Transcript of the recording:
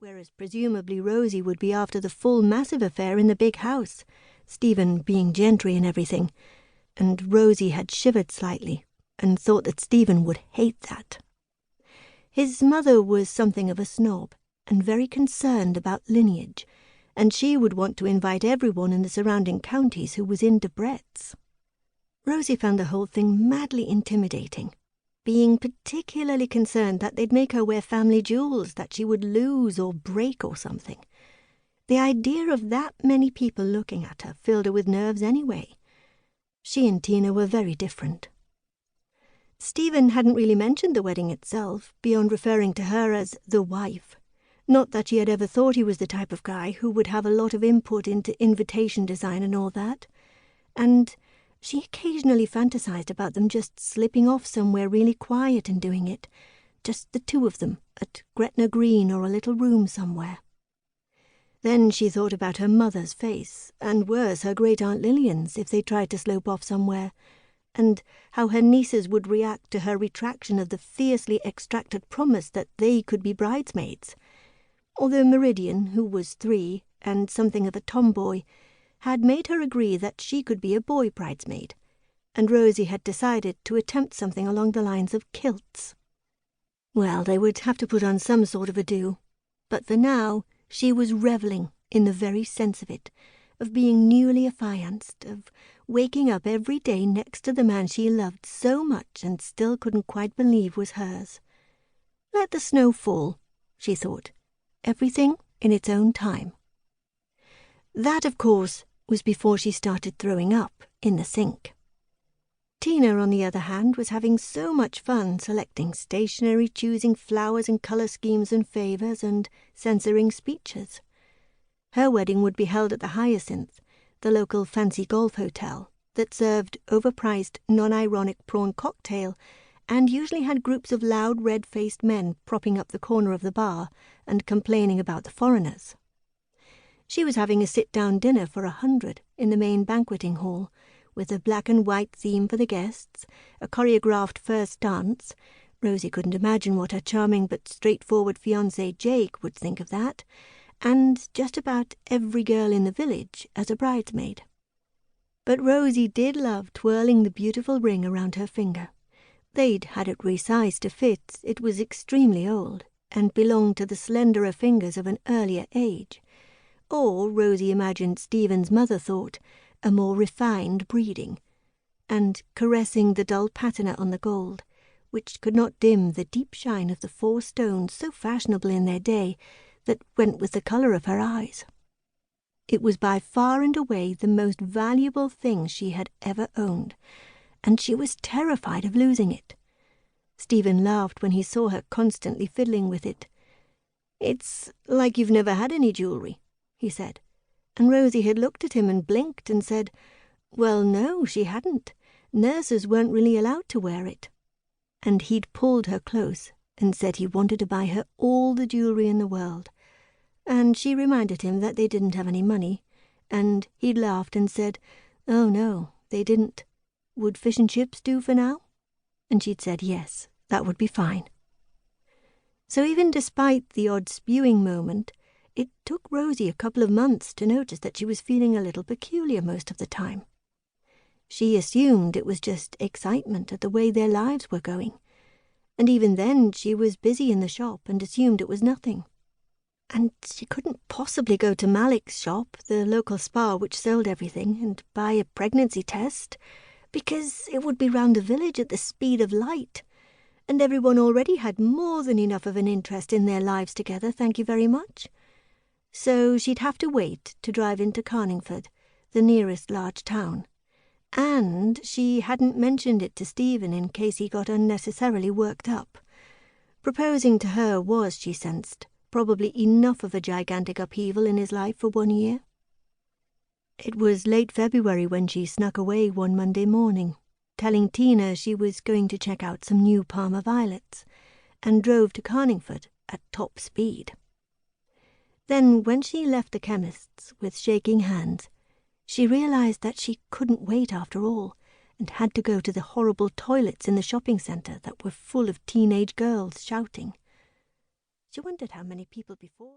whereas presumably Rosie would be after the full massive affair in the big house, Stephen being gentry and everything, and Rosie had shivered slightly and thought that Stephen would hate that. His mother was something of a snob and very concerned about lineage, and she would want to invite everyone in the surrounding counties who was into Brett's. Rosie found the whole thing madly intimidating, being particularly concerned that they'd make her wear family jewels that she would lose or break or something. The idea of that many people looking at her filled her with nerves anyway. She and Tina were very different. Stephen hadn't really mentioned the wedding itself, beyond referring to her as the wife. Not that she had ever thought he was the type of guy who would have a lot of input into invitation design and all that. And she occasionally fantasized about them just slipping off somewhere really quiet and doing it, just the two of them, at Gretna Green or a little room somewhere. Then she thought about her mother's face, and worse, her great-aunt Lillian's, if they tried to slope off somewhere, and how her nieces would react to her retraction of the fiercely extracted promise that they could be bridesmaids. Although Meridian, who was 3 and something of a tomboy, had made her agree that she could be a boy bridesmaid, and Rosie had decided to attempt something along the lines of kilts. Well, they would have to put on some sort of a do, but for now she was revelling in the very sense of it, of being newly affianced, of waking up every day next to the man she loved so much and still couldn't quite believe was hers. Let the snow fall, she thought, everything in its own time. That, of course, was before she started throwing up in the sink. Tina, on the other hand, was having so much fun selecting stationery, choosing flowers and colour schemes and favours, and censoring speeches. Her wedding would be held at the Hyacinth, the local fancy golf hotel, that served overpriced, non-ironic prawn cocktail, and usually had groups of loud, red-faced men propping up the corner of the bar and complaining about the foreigners. She was having a sit-down dinner for 100 in the main banqueting hall, with a black and white theme for the guests, a choreographed first dance. Rosie couldn't imagine what her charming but straightforward fiancé Jake would think of that, and just about every girl in the village as a bridesmaid. But Rosie did love twirling the beautiful ring around her finger. They'd had it resized to fit. It was extremely old, and belonged to the slenderer fingers of an earlier age. Or, Rosie imagined Stephen's mother thought, a more refined breeding, and caressing the dull patina on the gold, which could not dim the deep shine of the 4 stones so fashionable in their day, that went with the colour of her eyes. It was by far and away the most valuable thing she had ever owned, and she was terrified of losing it. Stephen laughed when he saw her constantly fiddling with it. "It's like you've never had any jewellery," he said, and Rosie had looked at him and blinked and said, well, no, she hadn't. Nurses weren't really allowed to wear it. And he'd pulled her close and said he wanted to buy her all the jewellery in the world, and she reminded him that they didn't have any money, and he'd laughed and said, oh no, they didn't. Would fish and chips do for now? And she'd said yes, that would be fine. So even despite the odd spewing moment, it took Rosie a couple of months to notice that she was feeling a little peculiar most of the time. She assumed it was just excitement at the way their lives were going, and even then she was busy in the shop and assumed it was nothing. And she couldn't possibly go to Malik's shop, the local spa which sold everything, and buy a pregnancy test, because it would be round the village at the speed of light, and everyone already had more than enough of an interest in their lives together, thank you very much. So she'd have to wait to drive into Carningford, the nearest large town. And she hadn't mentioned it to Stephen in case he got unnecessarily worked up. Proposing to her was, she sensed, probably enough of a gigantic upheaval in his life for 1 year. It was late February when she snuck away one Monday morning, telling Tina she was going to check out some new Parma violets, and drove to Carningford at top speed. Then, when she left the chemist's with shaking hands, she realized that she couldn't wait after all, and had to go to the horrible toilets in the shopping centre that were full of teenage girls shouting. She wondered how many people before